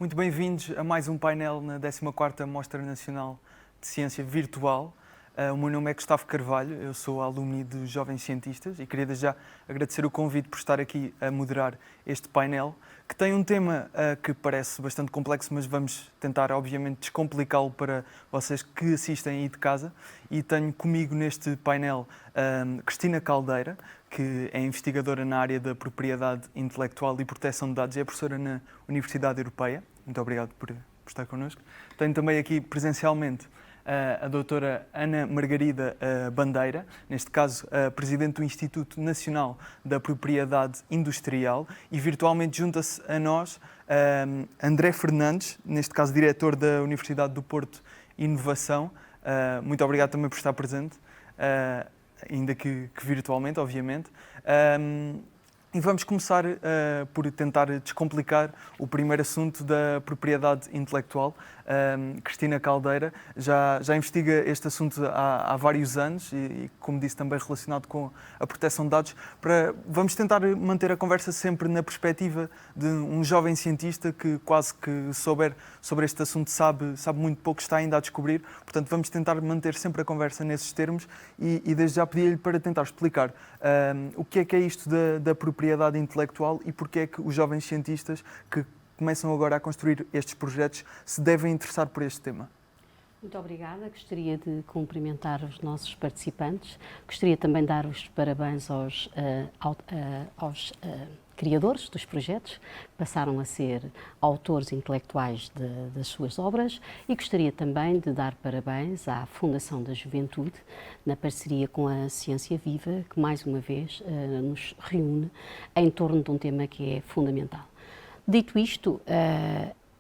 Muito bem-vindos a mais um painel na 14ª Mostra Nacional de Ciência Virtual. O meu nome é Gustavo Carvalho, eu sou alumni dos Jovens Cientistas e queria desde já agradecer o convite por estar aqui a moderar este painel, que tem um tema que parece bastante complexo, mas vamos tentar, obviamente, descomplicá-lo para vocês que assistem aí de casa. E tenho comigo neste painel Cristina Caldeira, que é investigadora na área da propriedade intelectual e proteção de dados e é professora na Universidade Europeia. Muito obrigado por estar connosco. Tenho também aqui presencialmente a doutora Ana Margarida Bandeira, neste caso a presidente do Instituto Nacional da Propriedade Industrial, e virtualmente junta-se a nós André Fernandes, neste caso diretor da Universidade do Porto Inovação. Muito obrigado também por estar presente, ainda que virtualmente, obviamente. E vamos começar por tentar descomplicar o primeiro assunto da propriedade intelectual. Cristina Caldeira já investiga este assunto há vários anos e, como disse, também relacionado com a proteção de dados. Vamos tentar manter a conversa sempre na perspectiva de um jovem cientista que quase que souber sobre este assunto sabe muito pouco, está ainda a descobrir. Portanto, vamos tentar manter sempre a conversa nesses termos e desde já pedi-lhe para tentar explicar o que é isto da propriedade intelectual e porque é que os jovens cientistas que começam agora a construir estes projetos se devem interessar por este tema. Muito obrigada. Gostaria de cumprimentar os nossos participantes. Gostaria também de dar os parabéns aos criadores dos projetos, que passaram a ser autores intelectuais das suas obras, e gostaria também de dar parabéns à Fundação da Juventude, na parceria com a Ciência Viva, que mais uma vez nos reúne em torno de um tema que é fundamental. Dito isto,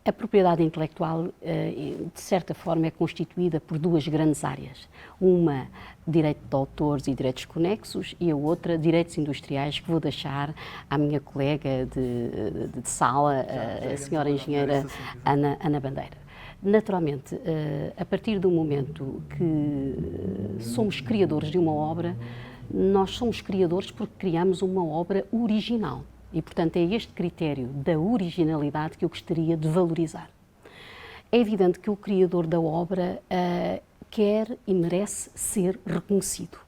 a propriedade intelectual, de certa forma, é constituída por duas grandes áreas. Uma, direito de autores e direitos conexos, e a outra, direitos industriais, que vou deixar à minha colega de sala, a senhora engenheira Ana Bandeira. Naturalmente, a partir do momento que somos criadores de uma obra, nós somos criadores porque criamos uma obra original. E, portanto, é este critério da originalidade que eu gostaria de valorizar. É evidente que o criador da obra quer e merece ser reconhecido.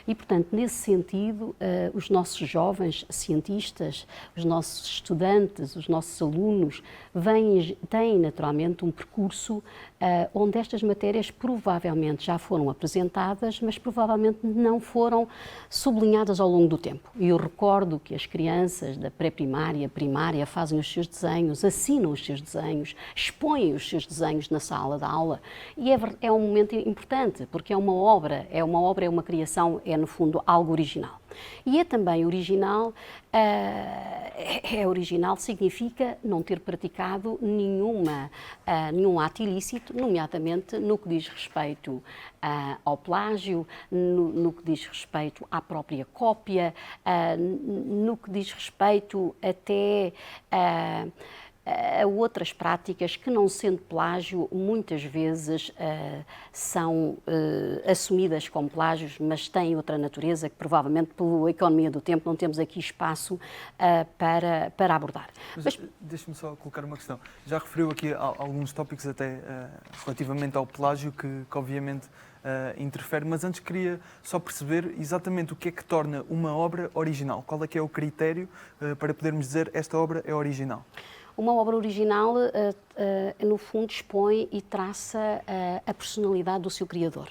E, portanto, nesse sentido, os nossos jovens cientistas, os nossos estudantes, os nossos alunos têm naturalmente um percurso onde estas matérias provavelmente já foram apresentadas, mas provavelmente não foram sublinhadas ao longo do tempo. E eu recordo que as crianças da pré-primária, primária, fazem os seus desenhos, assinam os seus desenhos, expõem os seus desenhos na sala de aula, e é um momento importante, porque é uma criação, é no fundo algo original. E é também original, original significa não ter praticado nenhum ato ilícito, nomeadamente no que diz respeito ao plágio, no que diz respeito à própria cópia, no que diz respeito até a outras práticas que, não sendo plágio, muitas vezes são assumidas como plágios, mas têm outra natureza que provavelmente, pela economia do tempo, não temos aqui espaço para abordar. Mas deixe-me só colocar uma questão. Já referiu aqui alguns tópicos até relativamente ao plágio que obviamente interfere, mas antes queria só perceber exatamente o que é que torna uma obra original. Qual é que é o critério para podermos dizer esta obra é original? Uma obra original, no fundo, expõe e traça a personalidade do seu criador.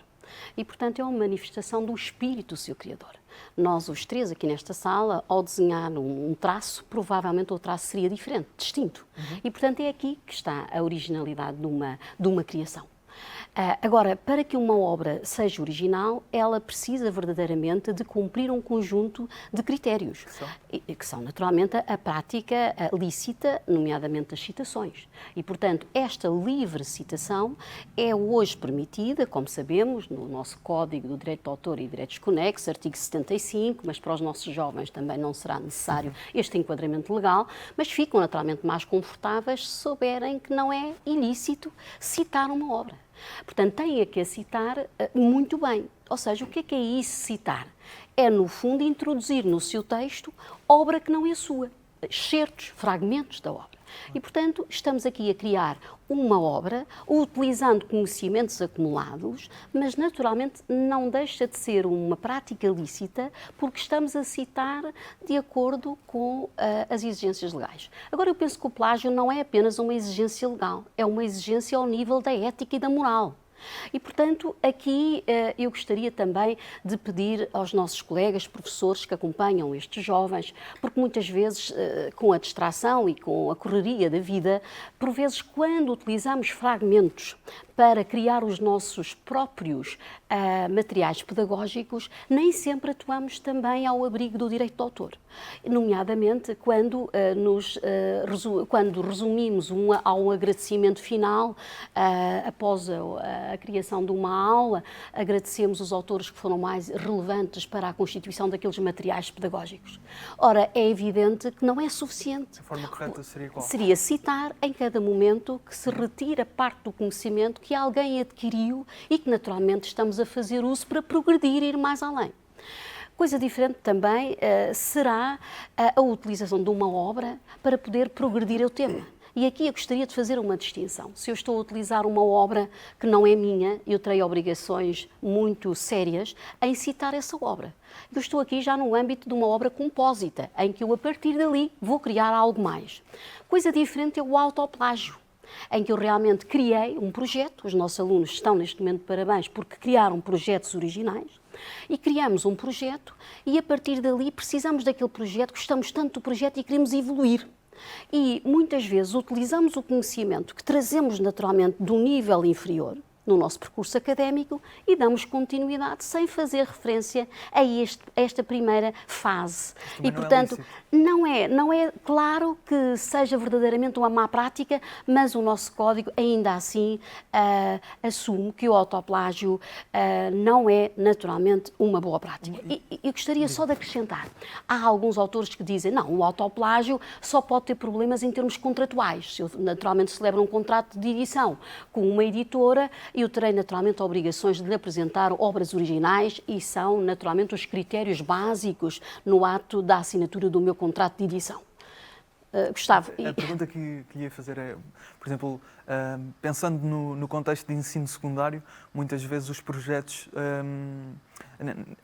E, portanto, é uma manifestação do espírito do seu criador. Nós, os três aqui nesta sala, ao desenhar um traço, provavelmente o traço seria diferente, distinto. E, portanto, é aqui que está a originalidade de uma criação. Agora, para que uma obra seja original, ela precisa verdadeiramente de cumprir um conjunto de critérios, que são naturalmente a prática lícita, nomeadamente as citações. E, portanto, esta livre citação é hoje permitida, como sabemos, no nosso Código do Direito de Autor e Direitos Conexos, artigo 75, mas para os nossos jovens também não será necessário este enquadramento legal, mas ficam naturalmente mais confortáveis se souberem que não é ilícito citar uma obra. Portanto, têm que a citar muito bem. Ou seja, o que é isso, citar? É, no fundo, introduzir no seu texto obra que não é sua, excertos, fragmentos da obra. E, portanto, estamos aqui a criar uma obra utilizando conhecimentos acumulados, mas naturalmente não deixa de ser uma prática lícita porque estamos a citar de acordo com as exigências legais. Agora, eu penso que o plágio não é apenas uma exigência legal, é uma exigência ao nível da ética e da moral. E, portanto, aqui eu gostaria também de pedir aos nossos colegas, professores que acompanham estes jovens, porque muitas vezes, com a distração e com a correria da vida, por vezes, quando utilizamos fragmentos para criar os nossos próprios materiais pedagógicos, nem sempre atuamos também ao abrigo do direito de autor. Nomeadamente, quando resumimos a um agradecimento final após a criação de uma aula, agradecemos os autores que foram mais relevantes para a constituição daqueles materiais pedagógicos. Ora, é evidente que não é suficiente. A forma correta seria qual? Seria citar em cada momento que se retira parte do conhecimento que alguém adquiriu e que naturalmente estamos a fazer uso para progredir e ir mais além. Coisa diferente também será a utilização de uma obra para poder progredir o tema. E aqui eu gostaria de fazer uma distinção. Se eu estou a utilizar uma obra que não é minha, eu terei obrigações muito sérias em citar essa obra. Eu estou aqui já no âmbito de uma obra compósita, em que eu, a partir dali, vou criar algo mais. Coisa diferente é o autoplágio, em que eu realmente criei um projeto. Os nossos alunos estão neste momento de parabéns porque criaram projetos originais e criamos um projeto e, a partir dali, precisamos daquele projeto, gostamos tanto do projeto e queremos evoluir. E muitas vezes utilizamos o conhecimento que trazemos naturalmente do nível inferior no nosso percurso académico e damos continuidade sem fazer referência a esta primeira fase. E, portanto, não é claro que seja verdadeiramente uma má prática, mas o nosso código ainda assim assume que o autoplágio não é naturalmente uma boa prática. E eu gostaria só de acrescentar, há alguns autores que dizem, não, o autoplágio só pode ter problemas em termos contratuais. Se eu naturalmente celebro um contrato de edição com uma editora, eu terei naturalmente obrigações de lhe apresentar obras originais e são naturalmente os critérios básicos no ato da assinatura do meu contrato de edição. Gustavo. A pergunta que ia fazer é, por exemplo, pensando no contexto de ensino secundário, muitas vezes os projetos...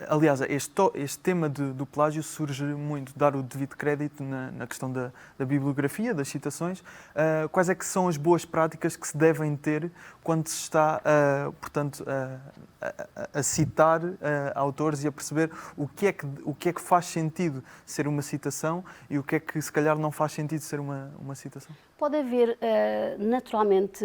aliás, este tema do plágio surge muito, dar o devido crédito na questão da bibliografia, das citações. Quais é que são as boas práticas que se devem ter quando se está, portanto, a citar autores e a perceber o que é que faz sentido ser uma citação e o que é que se calhar não faz sentido ser uma citação? Pode haver, naturalmente,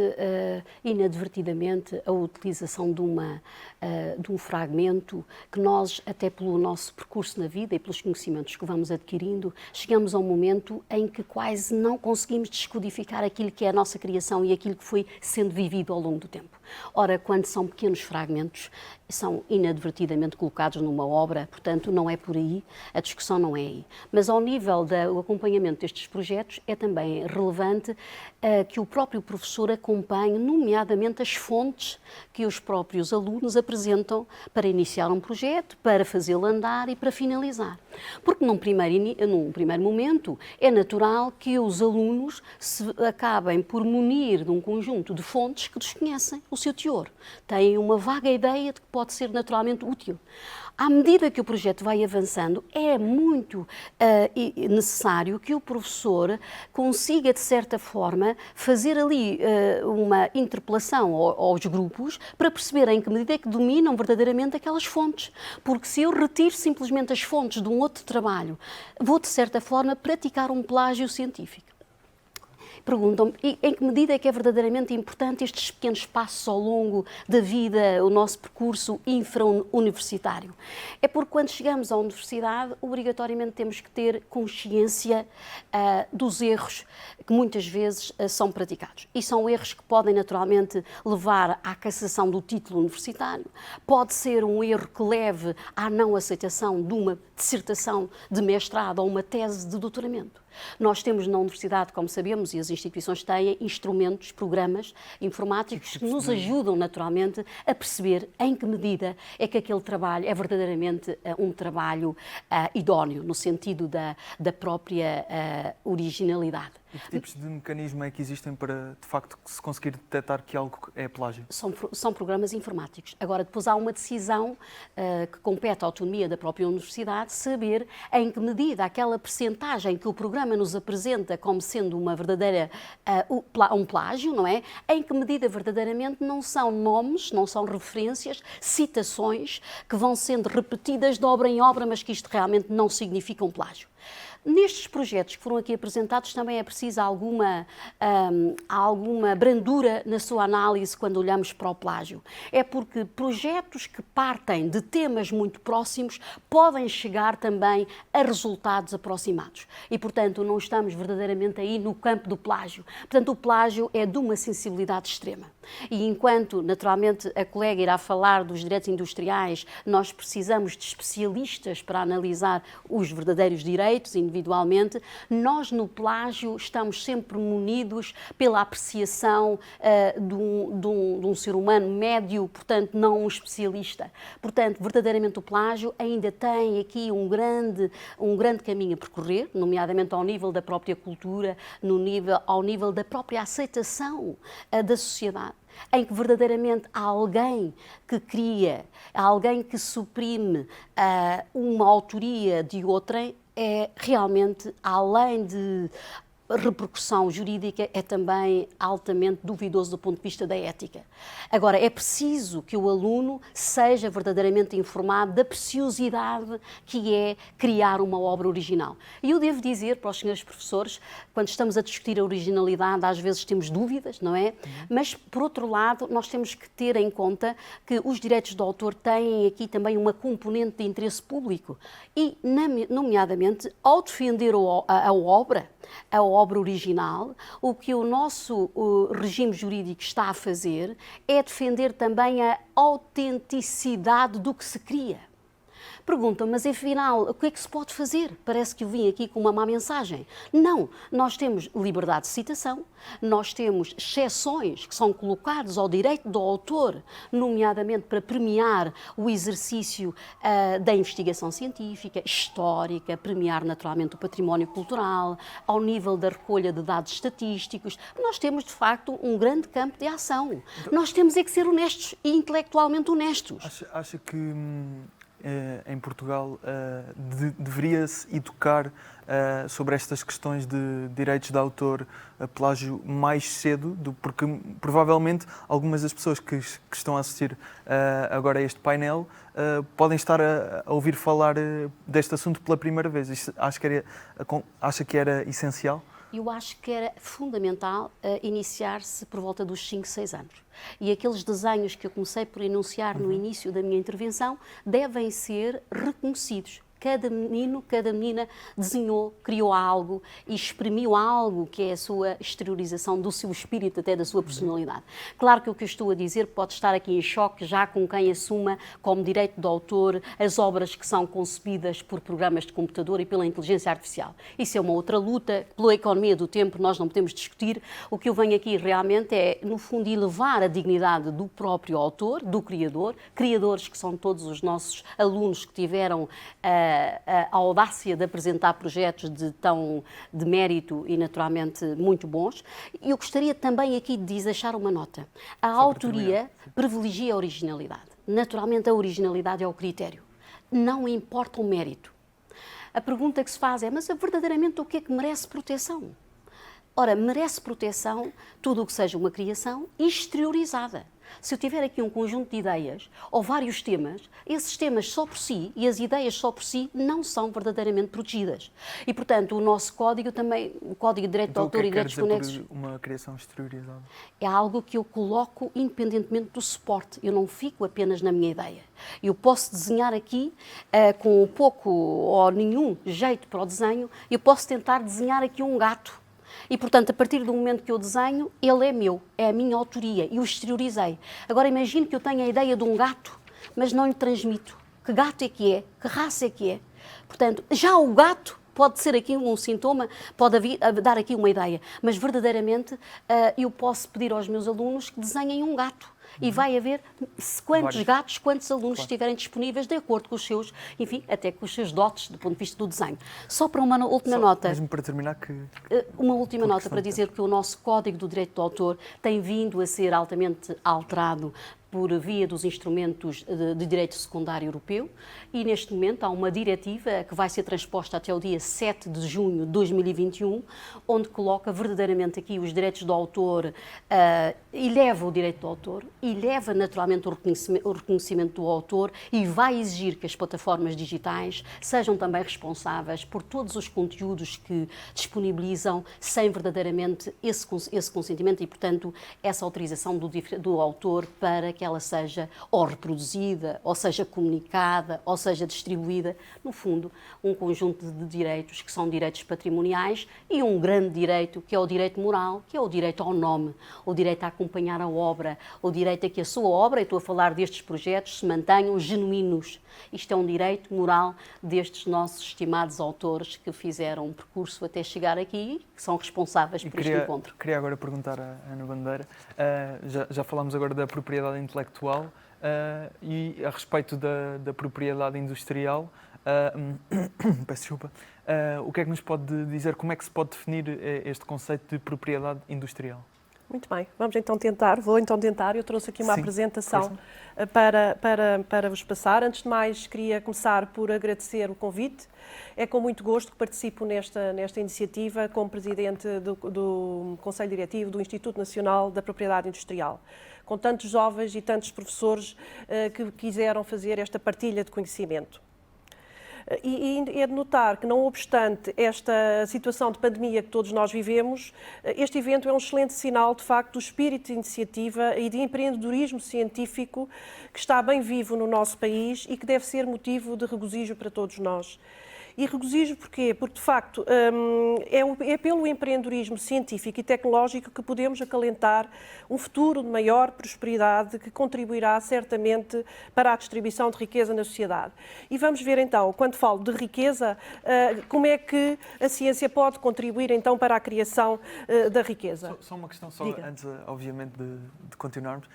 inadvertidamente, a utilização de um fragmento que nós, até pelo nosso percurso na vida e pelos conhecimentos que vamos adquirindo, chegamos a um momento em que quase não conseguimos descodificar aquilo que é a nossa criação e aquilo que foi sendo vivido ao longo do tempo. Ora, quando são pequenos fragmentos, são inadvertidamente colocados numa obra, portanto, não é por aí, a discussão não é aí. Mas ao nível do acompanhamento destes projetos, é também relevante que o próprio professor acompanhe, nomeadamente, as fontes que os próprios alunos apresentam para iniciar um projeto, para fazê-lo andar e para finalizar. Porque num primeiro momento é natural que os alunos se acabem por munir de um conjunto de fontes que desconhecem o seu teor. Têm uma vaga ideia de que pode ser naturalmente útil. À medida que o projeto vai avançando, é muito necessário que o professor consiga, de certa forma, fazer ali uma interpelação aos grupos para perceber em que medida é que dominam verdadeiramente aquelas fontes. Porque se eu retiro simplesmente as fontes de um outro trabalho, vou, de certa forma, praticar um plágio científico. Perguntam-me em que medida é que é verdadeiramente importante estes pequenos passos ao longo da vida, o nosso percurso infra-universitário. É porque quando chegamos à universidade, obrigatoriamente temos que ter consciência dos erros que muitas vezes são praticados. E são erros que podem naturalmente levar à cassação do título universitário, pode ser um erro que leve à não aceitação de uma dissertação de mestrado ou uma tese de doutoramento. Nós temos na universidade, como sabemos, e as instituições têm instrumentos, programas informáticos que nos ajudam naturalmente a perceber em que medida é que aquele trabalho é verdadeiramente um trabalho idóneo, no sentido da própria originalidade. E que tipos de mecanismo é que existem para, de facto, se conseguir detectar que algo é plágio? São programas informáticos. Agora, depois há uma decisão que compete à autonomia da própria universidade saber em que medida aquela percentagem que o programa nos apresenta como sendo uma verdadeira, um plágio, não é? Em que medida verdadeiramente não são nomes, não são referências, citações que vão sendo repetidas de obra em obra, mas que isto realmente não significa um plágio. Nestes projetos que foram aqui apresentados também é preciso alguma brandura na sua análise quando olhamos para o plágio. É porque projetos que partem de temas muito próximos podem chegar também a resultados aproximados. E, portanto, não estamos verdadeiramente aí no campo do plágio. Portanto, o plágio é de uma sensibilidade extrema. E enquanto, naturalmente, a colega irá falar dos direitos industriais, nós precisamos de especialistas para analisar os verdadeiros direitos individualmente, nós no plágio estamos sempre munidos pela apreciação de um ser humano médio, portanto não um especialista. Portanto, verdadeiramente o plágio ainda tem aqui um grande caminho a percorrer, nomeadamente ao nível da própria cultura, ao nível da própria aceitação da sociedade, em que verdadeiramente há alguém que cria, há alguém que suprime uma autoria de outrem, é realmente, além de repercussão jurídica, é também altamente duvidoso do ponto de vista da ética. Agora, é preciso que o aluno seja verdadeiramente informado da preciosidade que é criar uma obra original. E eu devo dizer para os senhores professores, quando estamos a discutir a originalidade, às vezes temos dúvidas, não é? Mas, por outro lado, nós temos que ter em conta que os direitos do autor têm aqui também uma componente de interesse público e, nomeadamente, ao defender a obra original, o que o nosso regime jurídico está a fazer é defender também a autenticidade do que se cria. Perguntam, mas afinal, o que é que se pode fazer? Parece que eu vim aqui com uma má mensagem. Não, nós temos liberdade de citação, nós temos exceções que são colocadas ao direito do autor, nomeadamente para premiar o exercício da investigação científica, histórica, premiar naturalmente o património cultural, ao nível da recolha de dados estatísticos. Nós temos, de facto, um grande campo de ação. Nós temos é que ser honestos e intelectualmente honestos. Acha que em Portugal deveria-se educar sobre estas questões de direitos de autor, plágio, mais cedo, porque provavelmente algumas das pessoas que estão a assistir agora a este painel podem estar a ouvir falar deste assunto pela primeira vez. Acha que era essencial? Eu acho que era fundamental iniciar-se por volta dos 5, 6 anos. E aqueles desenhos que eu comecei por enunciar no início da minha intervenção devem ser reconhecidos. Cada menino, cada menina desenhou, criou algo e exprimiu algo que é a sua exteriorização do seu espírito, até da sua personalidade. Claro que o que eu estou a dizer pode estar aqui em choque já com quem assuma como direito do autor as obras que são concebidas por programas de computador e pela inteligência artificial. Isso é uma outra luta, pela economia do tempo nós não podemos discutir. O que eu venho aqui realmente é, no fundo, elevar a dignidade do próprio autor, do criador, criadores que são todos os nossos alunos que tiveram a audácia de apresentar projetos de mérito e naturalmente muito bons. Eu gostaria também aqui de deixar uma nota. A autoria privilegia a originalidade. Naturalmente a originalidade é o critério. Não importa o mérito. A pergunta que se faz é, mas verdadeiramente o que é que merece proteção? Ora, merece proteção tudo o que seja uma criação exteriorizada. Se eu tiver aqui um conjunto de ideias ou vários temas, esses temas só por si e as ideias só por si não são verdadeiramente protegidas. E, portanto, o nosso código também, o Código de Direito de Autor e Direitos Conexos, uma criação exteriorizada? É algo que eu coloco independentemente do suporte. Eu não fico apenas na minha ideia. Eu posso desenhar aqui com pouco ou nenhum jeito para o desenho, eu posso tentar desenhar aqui um gato. E, portanto, a partir do momento que eu desenho, ele é meu, é a minha autoria e o exteriorizei. Agora, imagino que eu tenho a ideia de um gato, mas não lhe transmito. Que gato é que é? Que raça é que é? Portanto, já o gato pode ser aqui um sintoma, pode dar aqui uma ideia, mas verdadeiramente eu posso pedir aos meus alunos que desenhem um gato. e vai haver quantos Vários. gatos, quantos alunos estiverem disponíveis, de acordo com os seus, enfim, até com os seus dotes do ponto de vista do desenho. Só para uma última nota. Mesmo para terminar, Uma última nota para dizer que o nosso Código do Direito do Autor tem vindo a ser altamente alterado por via dos instrumentos de direito secundário europeu e, neste momento, há uma diretiva que vai ser transposta até o dia 7 de junho de 2021, onde coloca verdadeiramente aqui os direitos do autor, eleva o direito do autor, eleva naturalmente o reconhecimento do autor e vai exigir que as plataformas digitais sejam também responsáveis por todos os conteúdos que disponibilizam sem verdadeiramente esse consentimento e, portanto, essa autorização do autor para que ela seja ou reproduzida, ou seja comunicada, ou seja distribuída. No fundo, um conjunto de direitos que são direitos patrimoniais e um grande direito que é o direito moral, que é o direito ao nome, o direito a acompanhar a obra, o direito a que a sua obra, e estou a falar destes projetos, se mantenham genuínos. Isto é um direito moral destes nossos estimados autores que fizeram um percurso até chegar aqui, que são responsáveis por este encontro. Queria agora perguntar à Ana Bandeira, já falámos agora da propriedade intelectual e a respeito da propriedade industrial, peço desculpa, o que é que nos pode dizer, como é que se pode definir este conceito de propriedade industrial? Muito bem, vou então tentar. Eu trouxe aqui uma apresentação para vos passar. Antes de mais, queria começar por agradecer o convite. É com muito gosto que participo nesta iniciativa como Presidente do Conselho Diretivo do Instituto Nacional da Propriedade Industrial, com tantos jovens e tantos professores que quiseram fazer esta partilha de conhecimento. E é de notar que, não obstante esta situação de pandemia que todos nós vivemos, este evento é um excelente sinal, de facto, do espírito de iniciativa e de empreendedorismo científico que está bem vivo no nosso país e que deve ser motivo de regozijo para todos nós. E regozijo porquê? Porque, de facto, é pelo empreendedorismo científico e tecnológico que podemos acalentar um futuro de maior prosperidade que contribuirá certamente para a distribuição de riqueza na sociedade. E vamos ver então, quando falo de riqueza, como é que a ciência pode contribuir então para a criação da riqueza. Só uma questão, Diga. antes, obviamente, de continuarmos.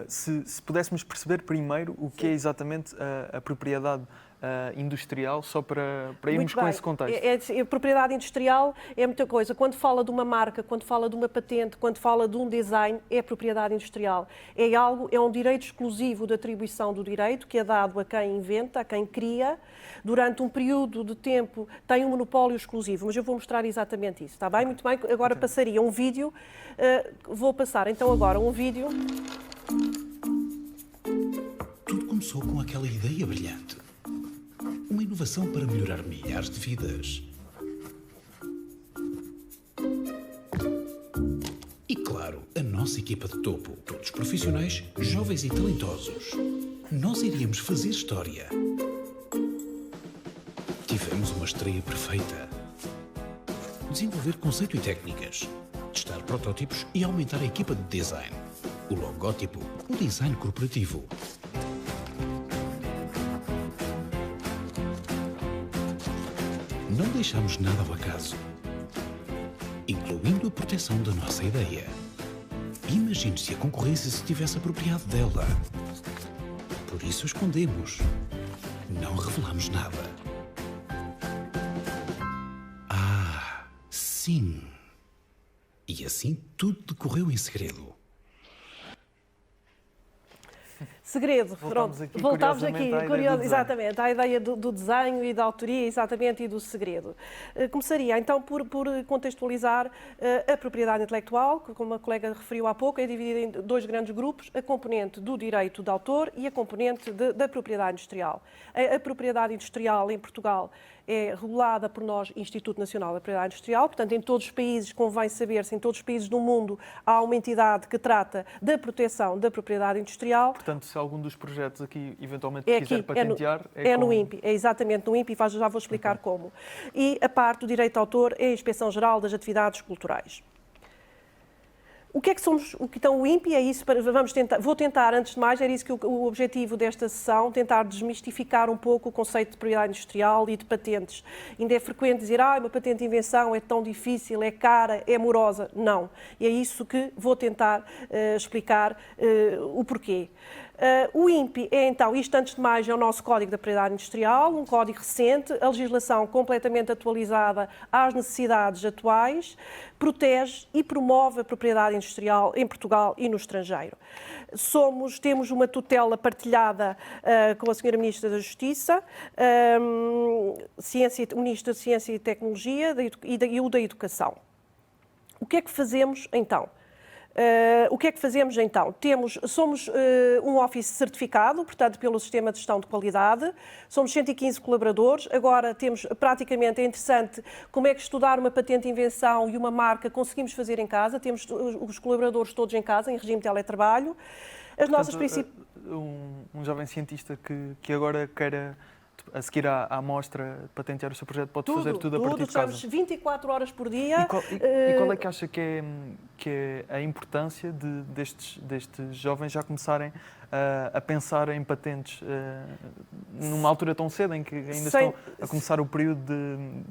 Se pudéssemos perceber primeiro o que é exatamente a propriedade industrial, só para irmos com esse contexto. A propriedade industrial é muita coisa. Quando fala de uma marca, quando fala de uma patente, quando fala de um design, é propriedade industrial. É um direito exclusivo de atribuição do direito que é dado a quem inventa, a quem cria. Durante um período de tempo tem um monopólio exclusivo, mas eu vou mostrar exatamente isso, está bem? Muito bem, agora passaria um vídeo. Vou passar então agora um vídeo. Tudo começou com aquela ideia brilhante. Uma inovação para melhorar milhares de vidas. E claro, a nossa equipa de topo, todos profissionais, jovens e talentosos. Nós iríamos fazer história. Tivemos uma estreia perfeita. Desenvolver conceito e técnicas. Testar protótipos e aumentar a equipa de design. O logótipo, o design corporativo. Não deixamos nada ao acaso, incluindo a proteção da nossa ideia. Imagine se a concorrência se tivesse apropriado dela. Por isso escondemos. Não revelamos nada. Ah, sim. E assim tudo decorreu em segredo. Segredo, voltámos aqui, exatamente, à ideia do desenho e da autoria, exatamente, e do segredo. Começaria então por contextualizar a propriedade intelectual, que, como a colega referiu há pouco, é dividida em dois grandes grupos, a componente do direito de autor e a componente da propriedade industrial. A propriedade industrial em Portugal é regulada por nós, Instituto Nacional da Propriedade Industrial, portanto, em todos os países, convém saber-se, em todos os países do mundo, há uma entidade que trata da proteção da propriedade industrial. Portanto, se algum dos projetos aqui, eventualmente, quiser patentear... No INPI, é exatamente no INPI, já vou explicar como. E a parte do direito de autor é a Inspeção-Geral das Atividades Culturais. O que é que somos, então o INPI é isso, vou tentar, antes de mais, era isso que o objetivo desta sessão, tentar desmistificar um pouco o conceito de propriedade industrial e de patentes. Ainda é frequente dizer, uma patente de invenção é tão difícil, é cara, é morosa. Não. E é isso que vou tentar explicar o porquê. O INPI é, então, isto antes de mais é o nosso Código da Propriedade Industrial, um código recente, a legislação completamente atualizada às necessidades atuais, protege e promove a propriedade industrial em Portugal e no estrangeiro. Temos uma tutela partilhada com a Sra. Ministra da Justiça, o Ministro da Ciência e Tecnologia e o da Educação. O que é que fazemos então? Somos um office certificado, portanto, pelo Sistema de Gestão de Qualidade, somos 115 colaboradores, agora temos praticamente, é interessante, como é que estudar uma patente de invenção e uma marca conseguimos fazer em casa, temos os colaboradores todos em casa, em regime de teletrabalho. Um jovem cientista que agora queira, a seguir à mostra, patentear o seu projeto, pode fazer tudo a partir de casa? Estamos 24 horas por dia. E qual é que acha que é a importância destes jovens já começarem a pensar em patentes numa altura tão cedo, em que ainda estão a começar o período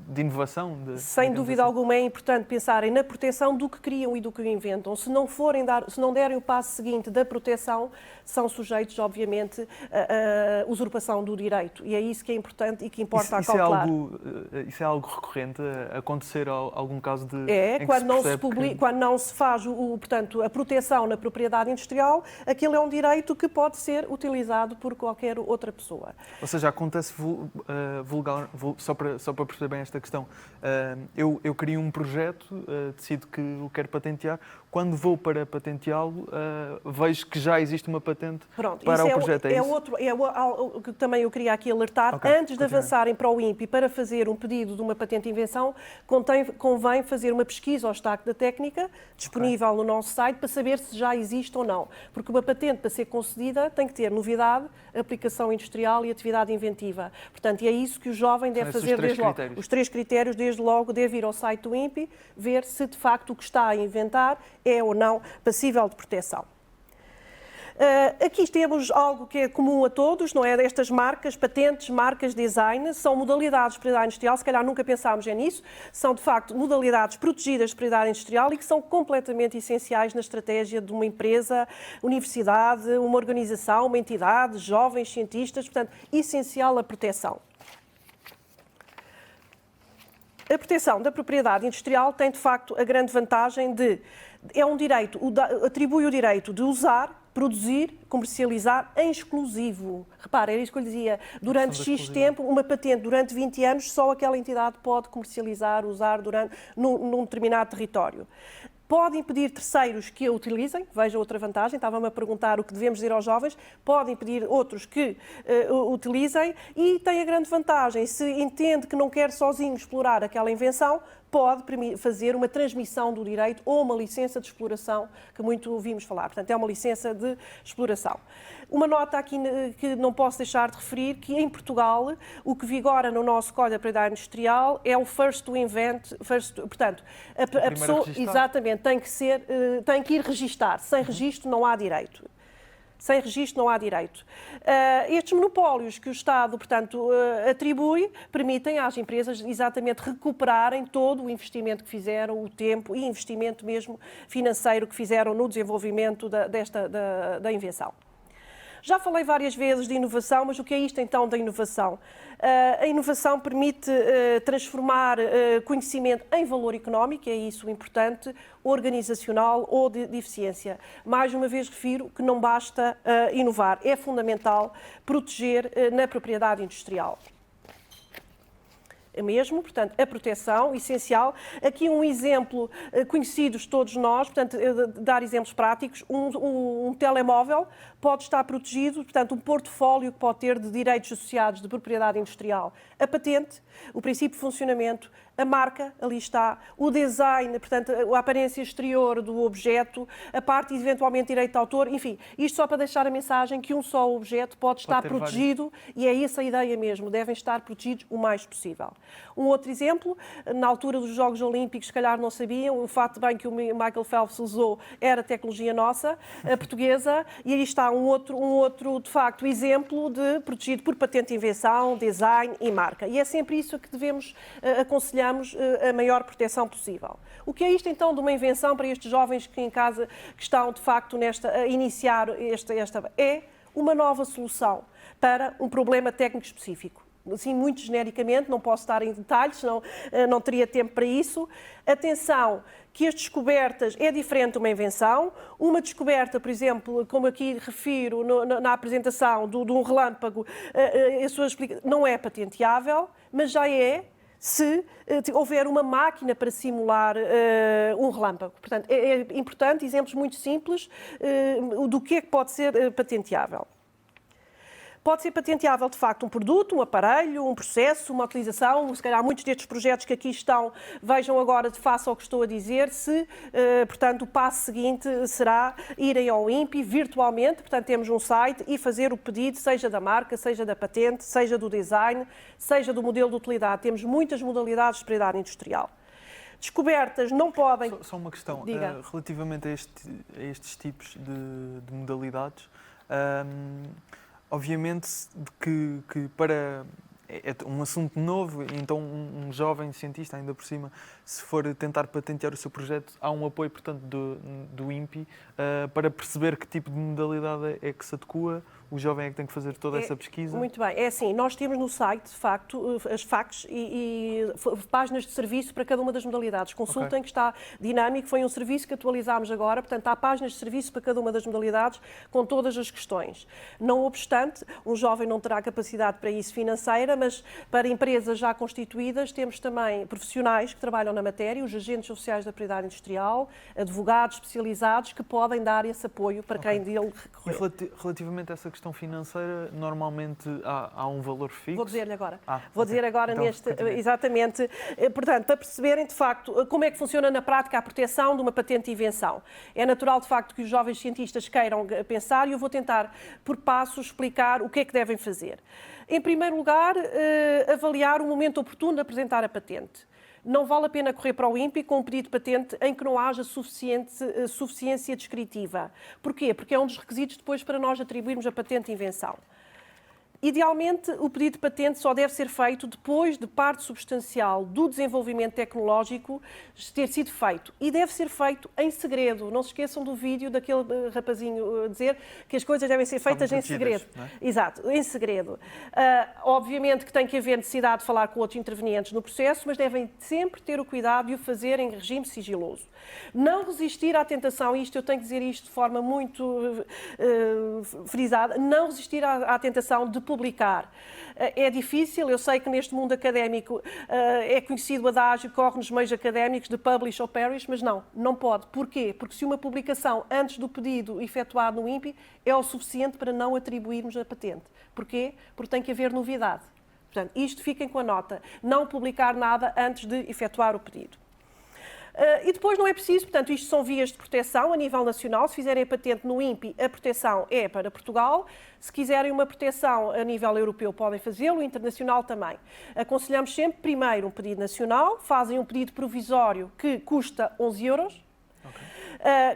de inovação? Sem dúvida alguma é importante pensarem na proteção do que criam e do que inventam. Se não derem o passo seguinte da proteção, são sujeitos, obviamente, a usurpação do direito. E é isso que é importante e que importa acautelar. Isso é algo recorrente a acontecer algum caso de... Quando não se faz, portanto, a proteção na propriedade industrial, aquilo é um direito que pode ser utilizado por qualquer outra pessoa. Ou seja, acontece só para perceber bem esta questão, eu crio um projeto, decido que o quero patentear, quando vou para patenteá-lo, vejo que já existe uma patente para o projeto. O que também eu queria aqui alertar, antes de avançarem para o INPI para fazer um pedido de uma patente de invenção, convém fazer uma pesquisa ao estado da técnica, disponível no nosso site, para saber se já existe ou não. Porque uma patente, para ser concedida, tem que ter novidade, aplicação industrial e atividade inventiva. Portanto, e é isso que o jovem deve fazer desde logo. Os 3 critérios, desde logo, deve ir ao site do INPI, ver se de facto o que está a inventar é ou não passível de proteção. Aqui temos algo que é comum a todos, não é? Estas marcas, patentes, marcas, design, são modalidades de propriedade industrial, se calhar nunca pensámos nisso, são de facto modalidades protegidas de propriedade industrial e que são completamente essenciais na estratégia de uma empresa, universidade, uma organização, uma entidade, jovens, cientistas, portanto, essencial a proteção. A proteção da propriedade industrial tem, de facto, a grande vantagem atribui o direito de usar, produzir, comercializar em exclusivo. Repara, era isso que eu lhe dizia. Durante X tempo, uma patente, durante 20 anos, só aquela entidade pode comercializar, usar num determinado território. Pode impedir terceiros que a utilizem, veja outra vantagem, estava-me a perguntar o que devemos dizer aos jovens, pode impedir outros que utilizem e tem a grande vantagem, se entende que não quer sozinho explorar aquela invenção, pode fazer uma transmissão do direito ou uma licença de exploração, que muito ouvimos falar. Portanto, é uma licença de exploração. Uma nota aqui que não posso deixar de referir, que em Portugal, o que vigora no nosso Código da Propriedade Industrial é o first to invent, portanto, a pessoa, exatamente, tem que ir registar. Sem registro não há direito. Sem registro não há direito. Estes monopólios que o Estado, portanto, atribui, permitem às empresas exatamente recuperarem todo o investimento que fizeram, o tempo e investimento mesmo financeiro que fizeram no desenvolvimento da invenção. Já falei várias vezes de inovação, mas o que é isto então da inovação? A inovação permite transformar conhecimento em valor económico, é isso o importante, organizacional ou de eficiência. Mais uma vez refiro que não basta inovar, é fundamental proteger na propriedade industrial. Mesmo, portanto, a proteção, essencial. Aqui um exemplo conhecido de todos nós, portanto, dar exemplos práticos, um telemóvel pode estar protegido, portanto, um portfólio que pode ter de direitos associados de propriedade industrial. A patente, o princípio de funcionamento, a marca, ali está, o design, portanto, a aparência exterior do objeto, a parte eventualmente direito de autor, enfim, isto só para deixar a mensagem que um só objeto pode estar protegido e é essa a ideia mesmo, devem estar protegidos o mais possível. Um outro exemplo, na altura dos Jogos Olímpicos, se calhar não sabiam, o fato bem que o Michael Phelps usou era tecnologia nossa, a portuguesa, e aí está um outro, de facto, exemplo de protegido por patente, invenção, design e marca. E é sempre isso que devemos aconselhamos a maior proteção possível. O que é isto então de uma invenção para estes jovens que em casa que estão de facto a iniciar esta é uma nova solução para um problema técnico específico. Assim, muito genericamente, não posso estar em detalhes, senão não teria tempo para isso. Atenção, que as descobertas é diferente de uma invenção. Uma descoberta, por exemplo, como aqui refiro na apresentação de um relâmpago, não é patenteável, mas já é se houver uma máquina para simular um relâmpago. Portanto, é importante, exemplos muito simples do que é que pode ser patenteável. Pode ser patenteável, de facto, um produto, um aparelho, um processo, uma utilização. Se calhar muitos destes projetos que aqui estão, vejam agora de face ao que estou a dizer, portanto, o passo seguinte será irem ao INPI virtualmente, portanto, temos um site e fazer o pedido, seja da marca, seja da patente, seja do design, seja do modelo de utilidade. Temos muitas modalidades de propriedade industrial. Descobertas não podem... Só uma questão, relativamente a estes tipos de modalidades, obviamente que para é um assunto novo, então um jovem cientista, ainda por cima, se for tentar patentear o seu projeto, há um apoio, portanto, do INPI para perceber que tipo de modalidade é que se adequa. O jovem é que tem que fazer toda essa pesquisa. Muito bem. É assim, nós temos no site, de facto, as FAQs e páginas de serviço para cada uma das modalidades. Consultem, que está dinâmico, foi um serviço que atualizámos agora, portanto, há páginas de serviço para cada uma das modalidades com todas as questões. Não obstante, um jovem não terá capacidade para isso financeira, mas para empresas já constituídas temos também profissionais que trabalham na matéria, os agentes oficiais da propriedade industrial, advogados especializados que podem dar esse apoio para quem dele recorrer. E relativamente a essa questão financeira, normalmente há um valor fixo? Vou dizer-lhe agora. Dizer agora então, exatamente. Portanto, para perceberem, de facto, como é que funciona na prática a proteção de uma patente de invenção. É natural, de facto, que os jovens cientistas queiram pensar e eu vou tentar, por passos, explicar o que é que devem fazer. Em primeiro lugar, avaliar o momento oportuno de apresentar a patente. Não vale a pena correr para o INPI com um pedido de patente em que não haja suficiência descritiva. Porquê? Porque é um dos requisitos depois para nós atribuirmos a patente de invenção. Idealmente, o pedido de patente só deve ser feito depois de parte substancial do desenvolvimento tecnológico ter sido feito. E deve ser feito em segredo. Não se esqueçam do vídeo daquele rapazinho dizer que as coisas devem ser feitas em segredo. Não é? Exato, em segredo. Obviamente que tem que haver necessidade de falar com outros intervenientes no processo, mas devem sempre ter o cuidado de o fazer em regime sigiloso. Não resistir à tentação, isto eu tenho que dizer isto de forma muito frisada, não resistir à tentação de publicar. É difícil, eu sei que neste mundo académico é conhecido o adágio que corre nos meios académicos de publish or perish, mas não pode. Porquê? Porque se uma publicação antes do pedido efetuado no INPI é o suficiente para não atribuirmos a patente. Porquê? Porque tem que haver novidade. Portanto, isto fiquem com a nota. Não publicar nada antes de efetuar o pedido. E depois não é preciso, portanto, isto são vias de proteção a nível nacional. Se fizerem a patente no INPI, a proteção é para Portugal. Se quiserem uma proteção a nível europeu, podem fazê-lo, internacional também. Aconselhamos sempre, primeiro, um pedido nacional, fazem um pedido provisório que custa 11 euros.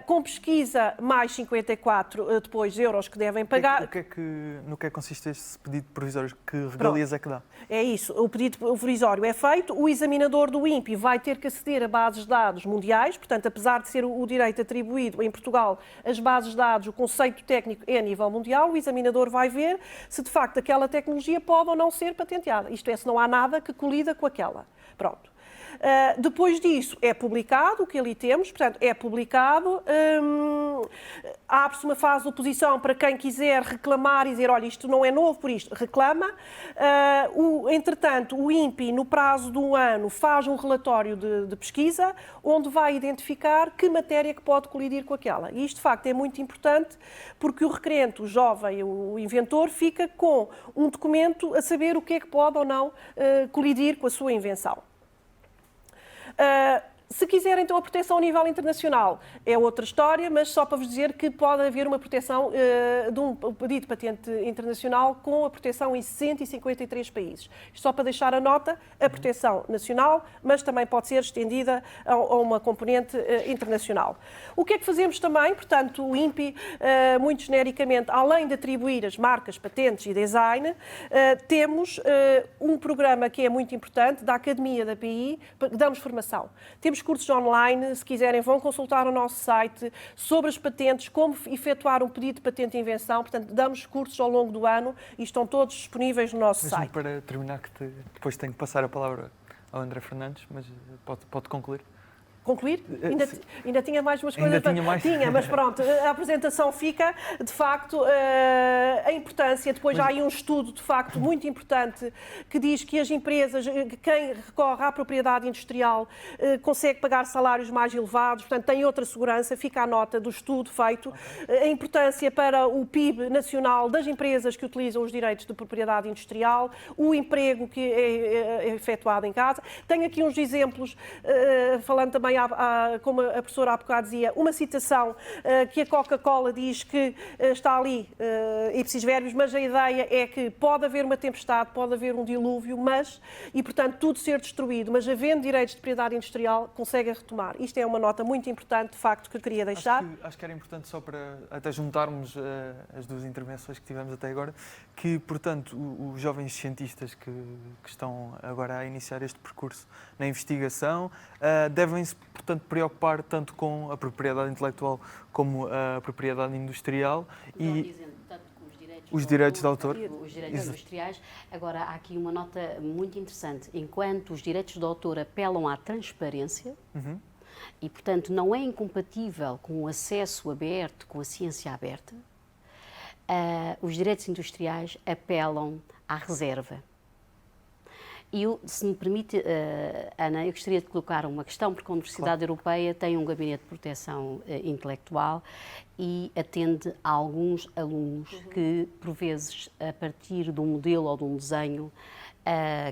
Com pesquisa, mais 54 depois euros que devem pagar. No que é que consiste este pedido provisório? Que regalias é que dá? É isso, o pedido provisório é feito, o examinador do INPI vai ter que aceder a bases de dados mundiais, portanto, apesar de ser o direito atribuído em Portugal, as bases de dados, o conceito técnico é a nível mundial, o examinador vai ver se de facto aquela tecnologia pode ou não ser patenteada, isto é, se não há nada que colida com aquela. Pronto. Depois disso é publicado, o que ali temos, portanto, é publicado, abre-se uma fase de oposição para quem quiser reclamar e dizer, olha, isto não é novo, por isto, reclama. Entretanto, o INPI, no prazo de um ano, faz um relatório de pesquisa, onde vai identificar que matéria que pode colidir com aquela. E isto, de facto, é muito importante, porque o requerente, o jovem, o inventor, fica com um documento a saber o que é que pode ou não colidir com a sua invenção. Se quiserem, então, a proteção a nível internacional é outra história, mas só para vos dizer que pode haver uma proteção de um pedido de patente internacional com a proteção em 153 países. Isto só para deixar a nota, a proteção nacional, mas também pode ser estendida a uma componente internacional. O que é que fazemos também? Portanto, o INPI, muito genericamente, além de atribuir as marcas, patentes e design, temos um programa que é muito importante, da Academia da PI, que damos formação. Temos cursos online, se quiserem vão consultar o nosso site sobre as patentes, como efetuar um pedido de patente de invenção, portanto damos cursos ao longo do ano e estão todos disponíveis no nosso site. Para terminar, depois tenho que passar a palavra ao André Fernandes, mas pode concluir. Concluir? Ainda tinha mais umas coisas. Ainda tinha mais? Tinha, mas pronto, a apresentação fica, de facto, a importância. Depois há aí um estudo, de facto, muito importante, que diz que as empresas, quem recorre à propriedade industrial, consegue pagar salários mais elevados, portanto, tem outra segurança. Fica a nota do estudo feito. A importância para o PIB nacional das empresas que utilizam os direitos de propriedade industrial, o emprego que é efetuado em casa. Tenho aqui uns exemplos, falando também como a professora há bocado dizia, uma citação que a Coca-Cola diz que está ali, ipsis verbis, mas a ideia é que pode haver uma tempestade, pode haver um dilúvio, e portanto tudo ser destruído, mas havendo direitos de propriedade industrial, consegue retomar. Isto é uma nota muito importante, de facto, que eu queria deixar. Acho que era importante só para até juntarmos as duas intervenções que tivemos até agora, que, portanto, os jovens cientistas que estão agora a iniciar este percurso na investigação devem-se, portanto, preocupar tanto com a propriedade intelectual como a propriedade industrial e os direitos de autor. Os direitos industriais. Agora, há aqui uma nota muito interessante. Enquanto os direitos de autor apelam à transparência, e, portanto, não é incompatível com o acesso aberto, com a ciência aberta, os direitos industriais apelam à reserva. E, se me permite, Ana, eu gostaria de colocar uma questão, porque a Universidade Europeia tem um gabinete de proteção intelectual e atende a alguns alunos que, por vezes, a partir de um modelo ou de um desenho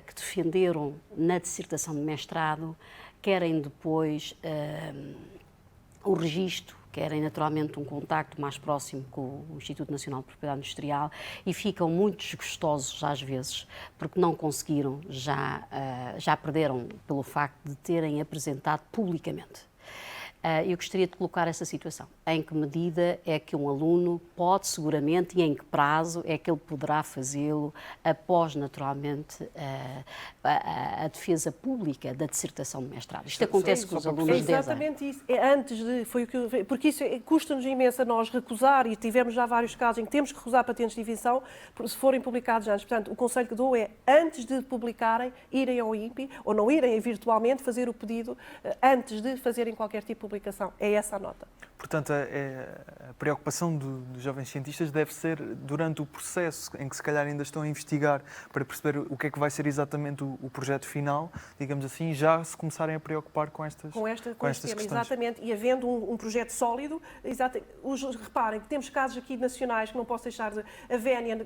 que defenderam na dissertação de mestrado, querem depois o registro, querem naturalmente um contacto mais próximo com o Instituto Nacional de Propriedade Industrial e ficam muito desgostosos às vezes, porque não conseguiram, já perderam pelo facto de terem apresentado publicamente. Eu gostaria de colocar essa situação. Em que medida é que um aluno pode seguramente e em que prazo é que ele poderá fazê-lo após, naturalmente, a defesa pública da dissertação de mestrado? Isto acontece com os alunos de 10 anos. Exatamente isso. É antes de, porque isso custa-nos imenso a nós recusar, e tivemos já vários casos em que temos que recusar patentes de invenção se forem publicados antes. Portanto, o conselho que dou é, antes de publicarem, irem ao INPI, ou não irem virtualmente, fazer o pedido antes de fazerem qualquer tipo de publicação. É essa a nota. Portanto, a preocupação dos jovens cientistas deve ser durante o processo em que se calhar ainda estão a investigar para perceber o que é que vai ser exatamente o projeto final, digamos assim, já se começarem a preocupar com estas questões. Exatamente, e havendo um projeto sólido, reparem que temos casos aqui nacionais que não posso deixar de... A Vénia,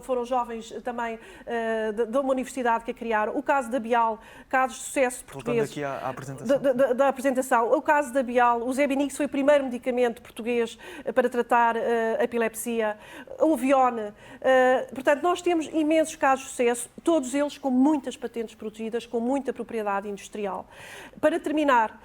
foram jovens também de uma universidade que a criaram. O caso da Bial, casos de sucesso portugueses. Voltando aqui à apresentação. Da apresentação. O caso da Bial, o Zebinix foi o primeiro medicamento português para tratar a epilepsia, o Vione. Portanto, nós temos imensos casos de sucesso, todos eles com muitas patentes protegidas, com muita propriedade industrial. Para terminar,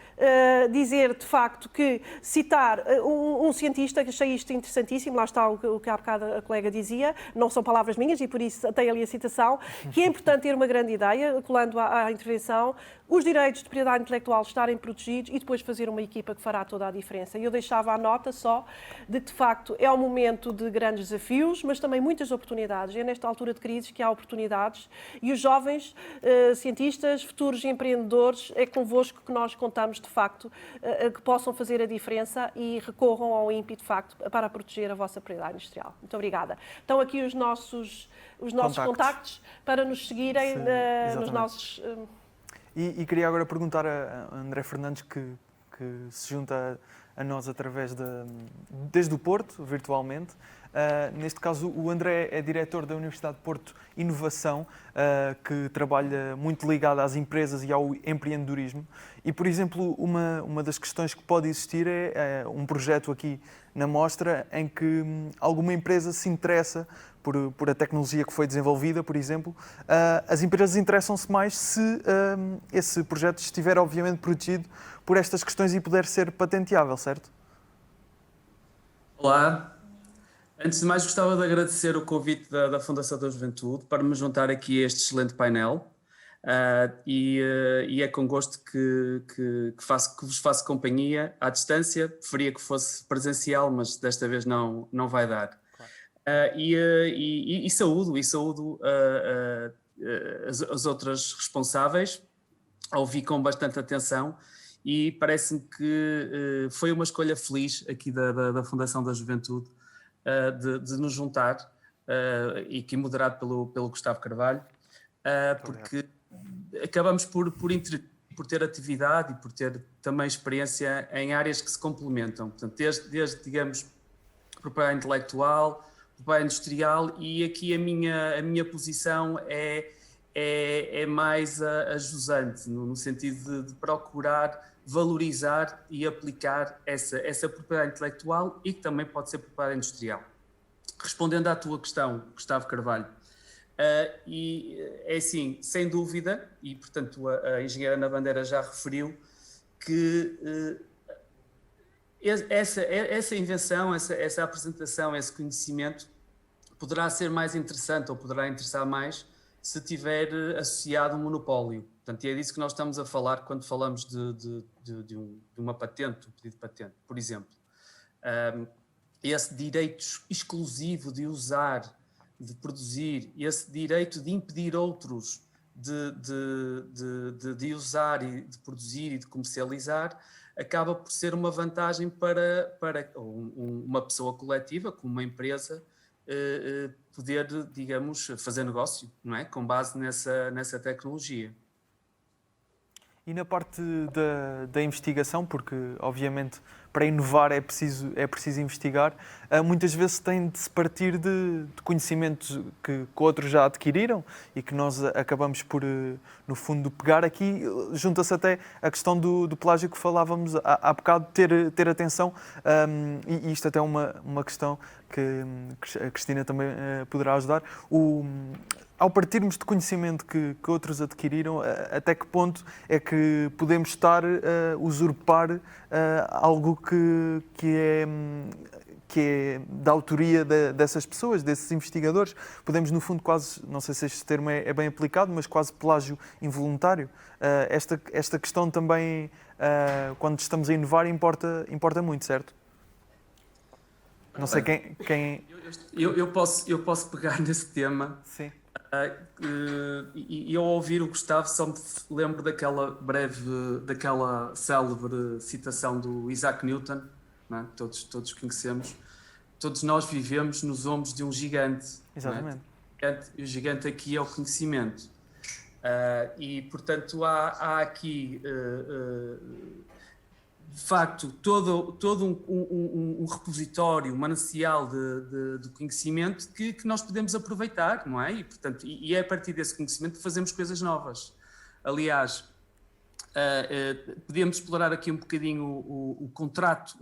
dizer de facto que citar um cientista, que achei isto interessantíssimo, lá está o que há bocado a colega dizia, não são palavras minhas e por isso tem ali a citação, que é importante ter uma grande ideia, colando à intervenção, os direitos de propriedade intelectual estarem protegidos e depois fazer uma equipa que fará toda a diferença. E eu deixava a nota só de facto, é um momento de grandes desafios, mas também muitas oportunidades. É nesta altura de crise que há oportunidades e os jovens cientistas, futuros empreendedores, é convosco que nós contamos, de facto, que possam fazer a diferença e recorram ao INPI, de facto, para proteger a vossa propriedade industrial. Muito obrigada. Estão aqui os nossos contactos para nos seguirem nos nossos... E queria agora perguntar a André Fernandes, que se junta a nós através desde o Porto, virtualmente. Neste caso, o André é diretor da Universidade de Porto Inovação, que trabalha muito ligado às empresas e ao empreendedorismo. E, por exemplo, uma das questões que pode existir é um projeto aqui na mostra em que alguma empresa se interessa por a tecnologia que foi desenvolvida, por exemplo. As empresas interessam-se mais se esse projeto estiver, obviamente, protegido por estas questões e puder ser patenteável, certo? Olá, antes de mais gostava de agradecer o convite da Fundação da Juventude para me juntar aqui a este excelente painel e é com gosto que vos faço companhia à distância. Preferia que fosse presencial, mas desta vez não vai dar. Claro. E saúdo as outras responsáveis, ouvi com bastante atenção e parece-me que foi uma escolha feliz aqui da Fundação da Juventude de nos juntar e que moderado pelo Gustavo Carvalho, porque acabamos por ter atividade e por ter também experiência em áreas que se complementam, portanto, desde digamos, propriedade intelectual, propriedade industrial, e aqui a minha posição é mais ajusante, no sentido de procurar valorizar e aplicar essa propriedade intelectual e que também pode ser propriedade industrial. Respondendo à tua questão, Gustavo Carvalho, e é assim, sem dúvida, e portanto a engenheira Ana Bandeira já referiu, que essa invenção, essa apresentação, esse conhecimento poderá ser mais interessante ou poderá interessar mais se tiver associado um monopólio. Portanto, e é disso que nós estamos a falar quando falamos de uma patente, um pedido de patente. Por exemplo, esse direito exclusivo de usar, de produzir, esse direito de impedir outros de usar e de produzir e de comercializar, acaba por ser uma vantagem para uma pessoa coletiva, como uma empresa, poder, digamos, fazer negócio, não é? Com base nessa tecnologia. E na parte da investigação, porque obviamente para inovar é preciso investigar, muitas vezes tem de se partir de conhecimentos que outros já adquiriram e que nós acabamos por, no fundo, pegar aqui. Junta-se até a questão do plágio que falávamos há bocado, ter atenção, e isto até é uma questão que a Cristina também poderá ajudar. Ao partirmos de conhecimento que outros adquiriram, até que ponto é que podemos estar a usurpar algo que é da autoria dessas pessoas, desses investigadores? Podemos, no fundo, quase, não sei se este termo é bem aplicado, mas quase plágio involuntário. Esta questão também, quando estamos a inovar, importa muito, certo? Não sei quem... Eu posso pegar nesse tema. Sim. E ao ouvir o Gustavo só me lembro daquela célebre citação do Isaac Newton, não é? Todos conhecemos. Todos nós vivemos nos ombros de um gigante. Exatamente. E o gigante aqui é o conhecimento. E portanto há aqui de facto todo um repositório, um manancial de conhecimento que nós podemos aproveitar, não é? E portanto é a partir desse conhecimento que fazemos coisas novas. Aliás, podemos explorar aqui um bocadinho o contrato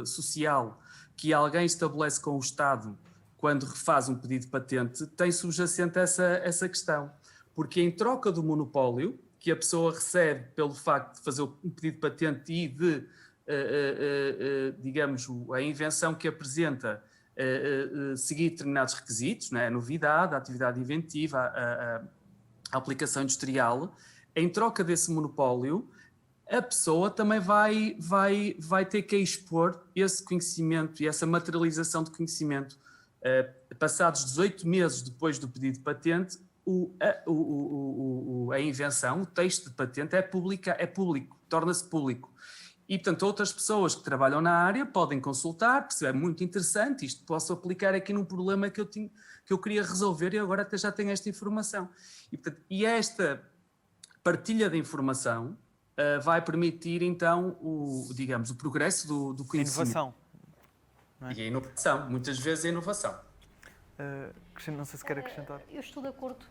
social que alguém estabelece com o Estado quando refaz um pedido de patente, tem subjacente essa questão. Porque em troca do monopólio que a pessoa recebe pelo facto de fazer um pedido de patente e de, digamos, a invenção que apresenta seguir determinados requisitos, não é? A novidade, a atividade inventiva, a aplicação industrial, em troca desse monopólio, a pessoa também vai ter que expor esse conhecimento e essa materialização de conhecimento. Passados 18 meses depois do pedido de patente, a invenção, o texto de patente é público, torna-se público. E, portanto, outras pessoas que trabalham na área podem consultar, perceber, é muito interessante, isto posso aplicar aqui num problema que eu queria resolver e agora até já tenho esta informação. E esta partilha de informação vai permitir então digamos, o progresso do conhecimento. Inovação. Não é? E a inovação, muitas vezes a inovação. Cristina, não sei se quer acrescentar. Eu estou de acordo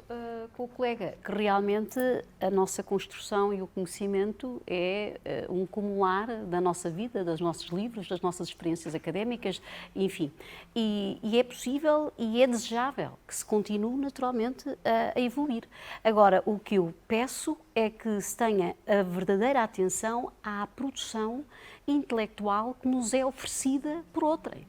com o colega, que realmente a nossa construção e o conhecimento é um acumular da nossa vida, dos nossos livros, das nossas experiências académicas, enfim. E é possível e é desejável que se continue naturalmente a evoluir. Agora, o que eu peço é que se tenha a verdadeira atenção à produção intelectual que nos é oferecida por outrem.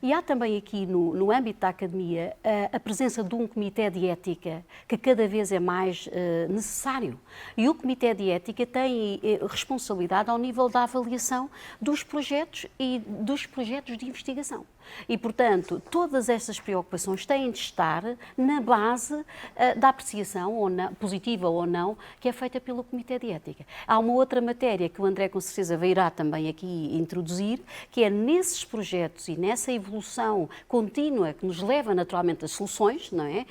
E há também aqui no âmbito da academia a presença de um comitê de ética que cada vez é mais necessário. E o comitê de ética tem responsabilidade ao nível da avaliação dos projetos e dos projetos de investigação. E, portanto, todas essas preocupações têm de estar na base da apreciação, positiva ou não, que é feita pelo Comitê de Ética. Há uma outra matéria que o André, com certeza, irá também aqui introduzir, que é nesses projetos e nessa evolução contínua que nos leva naturalmente às soluções, não é?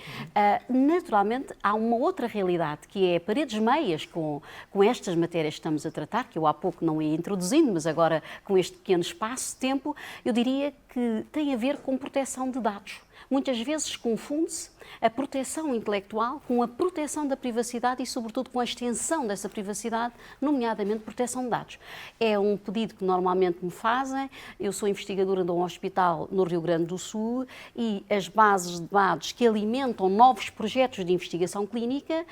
Naturalmente, há uma outra realidade, que é paredes meias com estas matérias que estamos a tratar, que eu há pouco não ia introduzindo, mas agora com este pequeno espaço de tempo, eu diria que tem a ver com proteção de dados. Muitas vezes confunde-se a proteção intelectual com a proteção da privacidade e, sobretudo, com a extensão dessa privacidade, nomeadamente proteção de dados. É um pedido que normalmente me fazem. Eu sou investigadora de um hospital no Rio Grande do Sul e as bases de dados que alimentam novos projetos de investigação clínica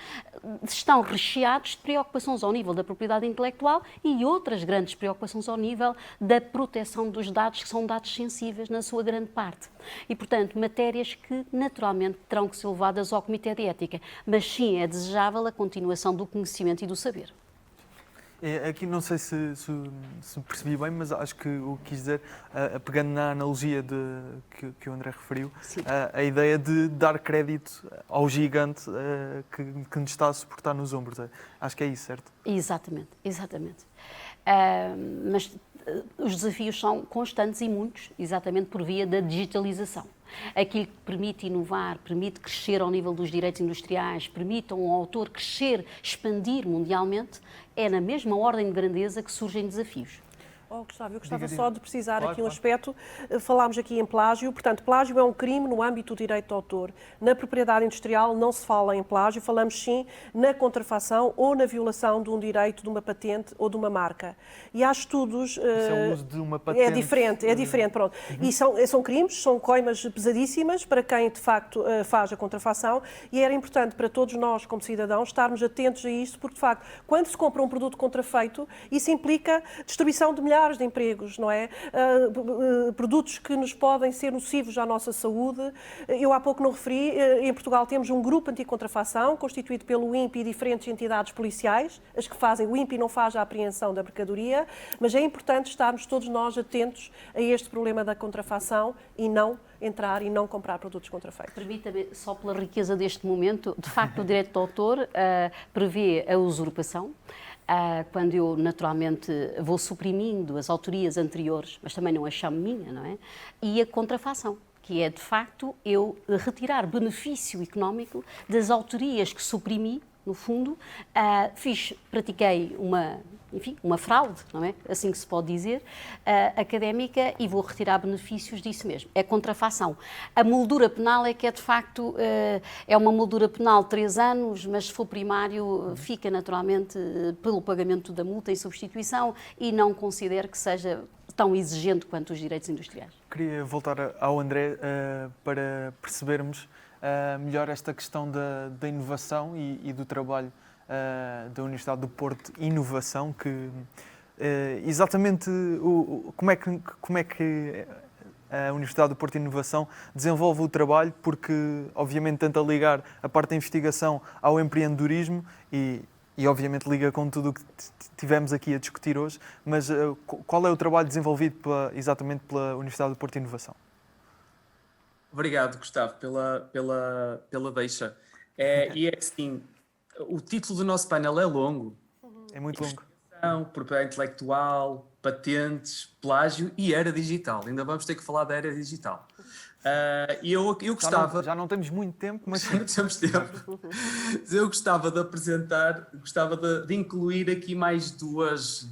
estão recheados de preocupações ao nível da propriedade intelectual e outras grandes preocupações ao nível da proteção dos dados, que são dados sensíveis na sua grande parte. E, portanto, matérias que naturalmente terão que ser levadas ao Comitê de Ética, mas sim é desejável a continuação do conhecimento e do saber. Aqui não sei se percebi bem, mas acho que o que quis dizer, pegando na analogia que o André referiu, a ideia de dar crédito ao gigante que nos está a suportar nos ombros. Acho que é isso, certo? Exatamente, exatamente. Mas os desafios são constantes e muitos, exatamente por via da digitalização. Aquilo que permite inovar, permite crescer ao nível dos direitos industriais, permite a um autor crescer, expandir mundialmente, é na mesma ordem de grandeza que surgem desafios. Gustavo, eu gostava só de precisar aqui um aspecto. Falámos aqui em plágio. Portanto, plágio é um crime no âmbito do direito de autor. Na propriedade industrial não se fala em plágio, falamos sim na contrafação ou na violação de um direito, de uma patente ou de uma marca. E há estudos... Isso é o uso de uma patente. É diferente, pronto. E são crimes, são coimas pesadíssimas para quem, de facto, faz a contrafação, e era importante para todos nós, como cidadãos, estarmos atentos a isto, porque, de facto, quando se compra um produto contrafeito, isso implica destruição de milhares de empregos, não é? Produtos que nos podem ser nocivos à nossa saúde. Eu há pouco não referi, em Portugal temos um grupo anticontrafação constituído pelo INPI e diferentes entidades policiais, as que fazem, o INPI não faz a apreensão da mercadoria, mas é importante estarmos todos nós atentos a este problema da contrafação e não entrar e não comprar produtos contrafeitos. Permita-me, só pela riqueza deste momento, de facto o direito de autor prevê a usurpação, quando eu naturalmente vou suprimindo as autorias anteriores, mas também não a chamo minha, não é? E a contrafação, que é de facto eu retirar benefício económico das autorias que suprimi, no fundo, pratiquei uma fraude, não é? Assim que se pode dizer, académica, e vou retirar benefícios disso mesmo. É contrafação. A moldura penal é que é de facto, é uma moldura penal de 3 anos, mas se for primário fica naturalmente pelo pagamento da multa em substituição e não considero que seja tão exigente quanto os direitos industriais. Queria voltar ao André para percebermos melhor esta questão da inovação e do trabalho da Universidade do Porto Inovação, que exatamente como é que a Universidade do Porto Inovação desenvolve o trabalho, porque obviamente tenta ligar a parte da investigação ao empreendedorismo e obviamente liga com tudo o que tivemos aqui a discutir hoje, mas qual é o trabalho desenvolvido exatamente pela Universidade do Porto Inovação? Obrigado, Gustavo, pela deixa. E é assim, o título do nosso painel é longo. É muito longo. Propriedade intelectual, patentes, plágio e era digital. Ainda vamos ter que falar da era digital. E eu gostava... Já não temos muito tempo, mas... Já não temos tempo. Eu gostava de apresentar, gostava de incluir aqui mais dois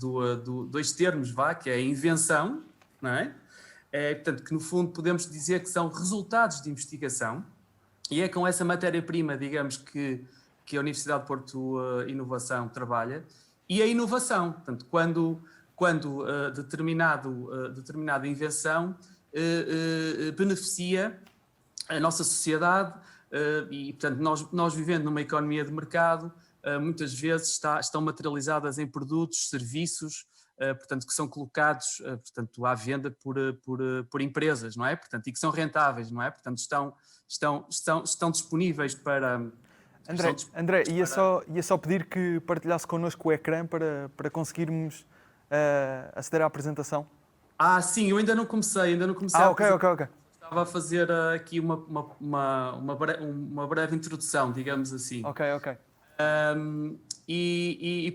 termos, que é a invenção, não é? Portanto, que no fundo podemos dizer que são resultados de investigação, e é com essa matéria-prima, digamos, que a Universidade de Porto Inovação trabalha, e a inovação, portanto, quando determinada invenção beneficia a nossa sociedade e, portanto, nós vivendo numa economia de mercado, muitas vezes estão materializadas em produtos, serviços, portanto, que são colocados, portanto, à venda por empresas, não é? Portanto, e que são rentáveis, não é? Portanto, estão disponíveis para... André, ia só pedir que partilhasse connosco o ecrã para conseguirmos aceder à apresentação. Sim, eu ainda não comecei. Ok. Estava a fazer aqui uma breve introdução, digamos assim. Ok.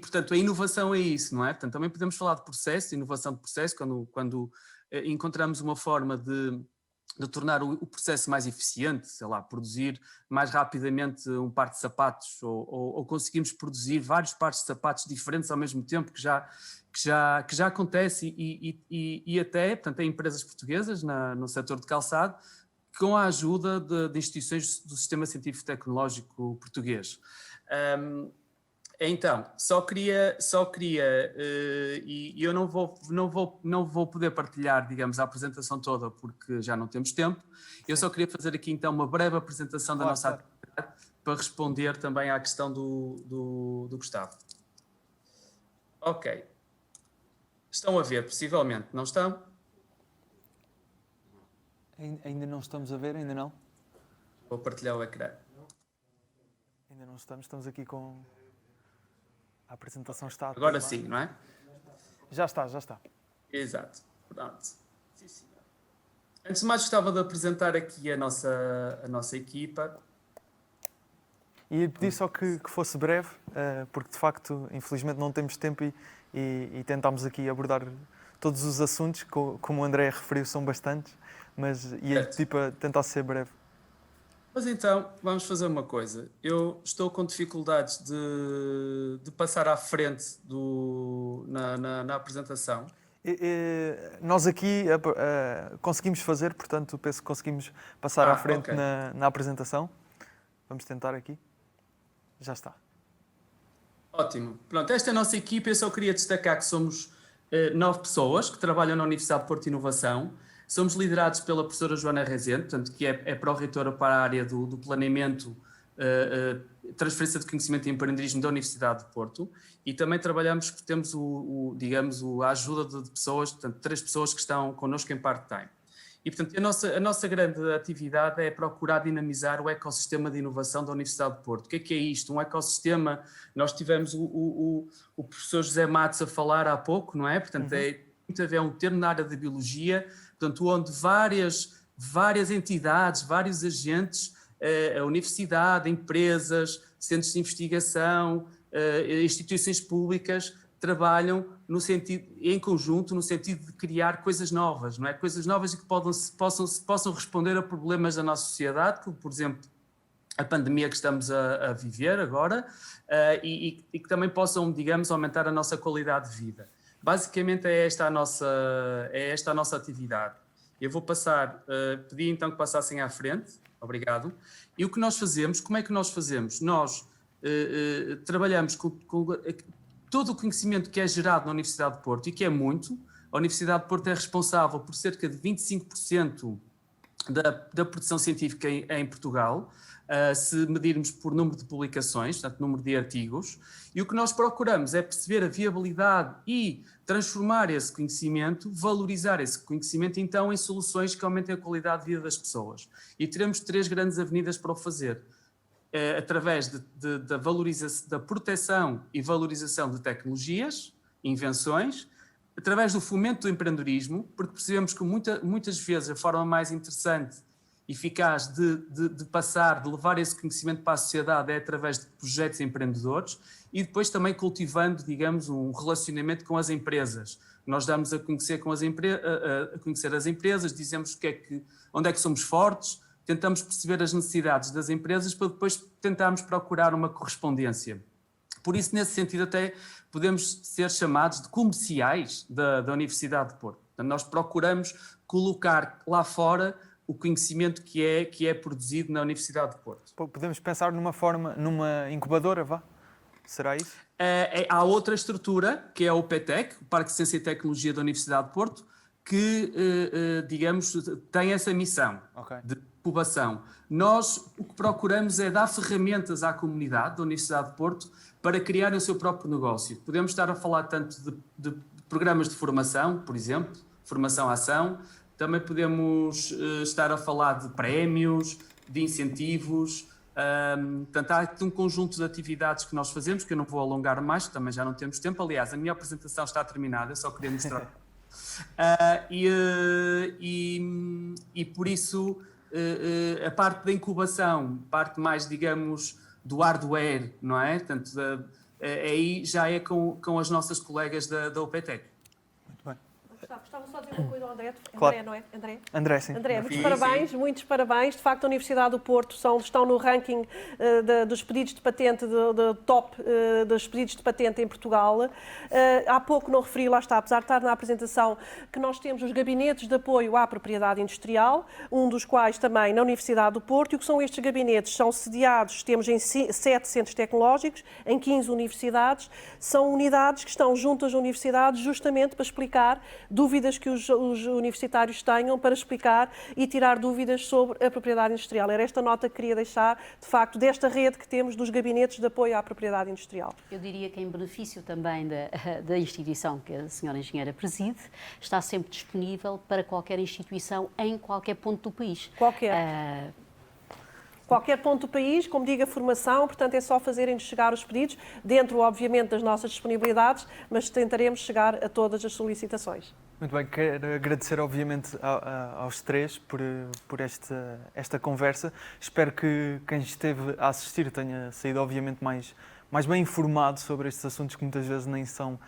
Portanto, a inovação é isso, não é? Portanto, também podemos falar de processo, de inovação de processo, quando encontramos uma forma de tornar o processo mais eficiente, sei lá, produzir mais rapidamente um par de sapatos ou conseguimos produzir vários pares de sapatos diferentes ao mesmo tempo, que já acontece e até, portanto, tem empresas portuguesas no setor de calçado com a ajuda de instituições do sistema científico-tecnológico português. Então, só queria e eu não vou poder partilhar, digamos, a apresentação toda porque já não temos tempo. Eu só queria fazer aqui então uma breve apresentação da nossa atividade para responder também à questão do Gustavo. Ok. Estão a ver, possivelmente, não estão? Ainda não estamos a ver, ainda não? Vou partilhar o ecrã. Ainda não estamos aqui com... A apresentação está... Agora sim, não é? Já está. Exato. Pronto. Sim, senhor. Antes de mais, gostava de apresentar aqui a nossa equipa. E pedir só que fosse breve, porque de facto, infelizmente, não temos tempo e tentámos aqui abordar todos os assuntos, como o André referiu, são bastantes, mas ia pedir para tentar ser breve. Mas então, vamos fazer uma coisa. Eu estou com dificuldades de passar à frente na apresentação. Nós aqui conseguimos fazer, portanto, penso que conseguimos passar à frente okay. na apresentação. Vamos tentar aqui. Já está. Ótimo. Pronto, esta é a nossa equipa. Eu só queria destacar que somos 9 pessoas que trabalham na Universidade de Porto Inovação. Somos liderados pela professora Joana Rezende, portanto, que é pró-reitora para a área do planeamento, transferência de conhecimento e empreendedorismo da Universidade de Porto, e também trabalhamos, temos a ajuda de pessoas, portanto, 3 pessoas que estão connosco em part-time. E, portanto, a nossa grande atividade é procurar dinamizar o ecossistema de inovação da Universidade de Porto. O que é isto? Um ecossistema, nós tivemos o professor José Matos a falar há pouco, não é? Portanto, é um termo na área da biologia, portanto, onde várias entidades, vários agentes, a universidade, empresas, centros de investigação, instituições públicas, trabalham em conjunto no sentido de criar coisas novas, não é? Coisas novas e que possam responder a problemas da nossa sociedade, como, por exemplo, a pandemia que estamos a viver agora, e que também possam, digamos, aumentar a nossa qualidade de vida. Basicamente é esta a nossa atividade. Eu vou pedi então que passassem à frente, obrigado. E o que nós fazemos, como é que nós fazemos? Nós trabalhamos com todo o conhecimento que é gerado na Universidade de Porto, e que é muito. A Universidade de Porto é responsável por cerca de 25% da produção científica em Portugal, se medirmos por número de publicações, portanto, número de artigos, e o que nós procuramos é perceber a viabilidade e transformar esse conhecimento, valorizar esse conhecimento, então, em soluções que aumentem a qualidade de vida das pessoas. E teremos 3 grandes avenidas para o fazer. Através da proteção e valorização de tecnologias, invenções, através do fomento do empreendedorismo, porque percebemos que muitas vezes a forma mais interessante eficaz de passar, de levar esse conhecimento para a sociedade é através de projetos empreendedores e depois também cultivando, digamos, um relacionamento com as empresas. Nós damos a conhecer, a conhecer as empresas, dizemos onde é que somos fortes, tentamos perceber as necessidades das empresas para depois tentarmos procurar uma correspondência. Por isso, nesse sentido, até podemos ser chamados de comerciais da Universidade de Porto. Portanto, nós procuramos colocar lá fora o conhecimento que é produzido na Universidade de Porto. Podemos pensar numa incubadora, vá? Será isso? Há outra estrutura, que é o PTEC, o Parque de Ciência e Tecnologia da Universidade de Porto, que, digamos, tem essa missão de incubação. Nós o que procuramos é dar ferramentas à comunidade da Universidade de Porto para criarem o seu próprio negócio. Podemos estar a falar tanto de programas de formação, por exemplo, formação-ação, também podemos estar a falar de prémios, de incentivos. Portanto, há aqui um conjunto de atividades que nós fazemos, que eu não vou alongar mais, também já não temos tempo. Aliás, a minha apresentação está terminada, eu só queria mostrar. E por isso, a parte da incubação, parte mais, digamos, do hardware, não é? Portanto, aí já é com as nossas colegas da UPTEC. Muito bem. Gostava só de dizer uma coisa ao André. Claro. André, não é? André? André, sim. André, muitos parabéns. De facto, a Universidade do Porto estão no ranking dos pedidos de patente, do top dos pedidos de patente em Portugal. Há pouco não referi, lá está, apesar de estar na apresentação, que nós temos os gabinetes de apoio à propriedade industrial, um dos quais também na Universidade do Porto. E o que são estes gabinetes? São sediados, temos em 7 centros tecnológicos, em 15 universidades. São unidades que estão junto às universidades justamente para explicar dúvidas que os universitários tenham, para explicar e tirar dúvidas sobre a propriedade industrial. Era esta nota que queria deixar, de facto, desta rede que temos dos gabinetes de apoio à propriedade industrial. Eu diria que em benefício também da instituição que a senhora engenheira preside, está sempre disponível para qualquer instituição em qualquer ponto do país. Qualquer ponto do país, como digo, a formação, portanto é só fazerem-nos chegar os pedidos, dentro, obviamente, das nossas disponibilidades, mas tentaremos chegar a todas as solicitações. Muito bem, quero agradecer obviamente aos três por esta conversa. Espero que quem esteve a assistir tenha saído obviamente mais bem informado sobre estes assuntos que muitas vezes nem são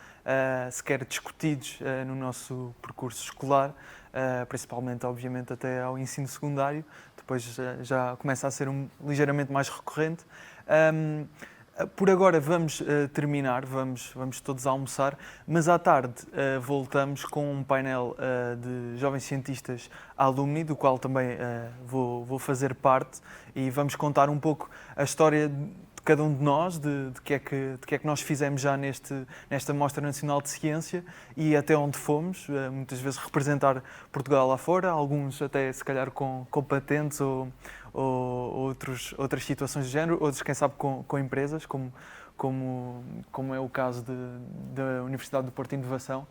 sequer discutidos no nosso percurso escolar, principalmente obviamente até ao ensino secundário, depois já começa a ser ligeiramente mais recorrente. Por agora vamos terminar, vamos todos almoçar, mas à tarde voltamos com um painel de jovens cientistas alumni, do qual também vou fazer parte, e vamos contar um pouco a história de cada um de nós, de que é que nós fizemos já nesta Mostra Nacional de Ciência e até onde fomos, muitas vezes representar Portugal lá fora, alguns até se calhar com patentes ou outras situações de género, outros quem sabe com empresas, como é o caso da Universidade do Porto de Inovação.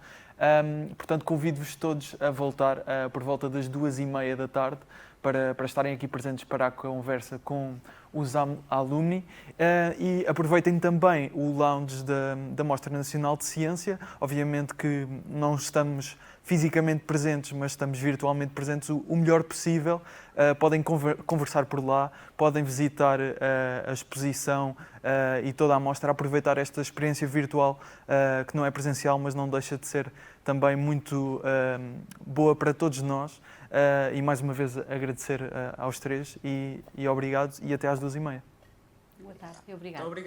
Portanto, convido-vos todos a voltar por volta das 2h30 da tarde para estarem aqui presentes para a conversa com os alumni e aproveitem também o lounge da Mostra Nacional de Ciência. Obviamente que não estamos fisicamente presentes, mas estamos virtualmente presentes o melhor possível. Podem conversar por lá, podem visitar a exposição e toda a mostra, aproveitar esta experiência virtual que não é presencial, mas não deixa de ser também muito boa para todos nós. E mais uma vez agradecer aos três e obrigado e até às 2h30. Boa tarde e obrigado.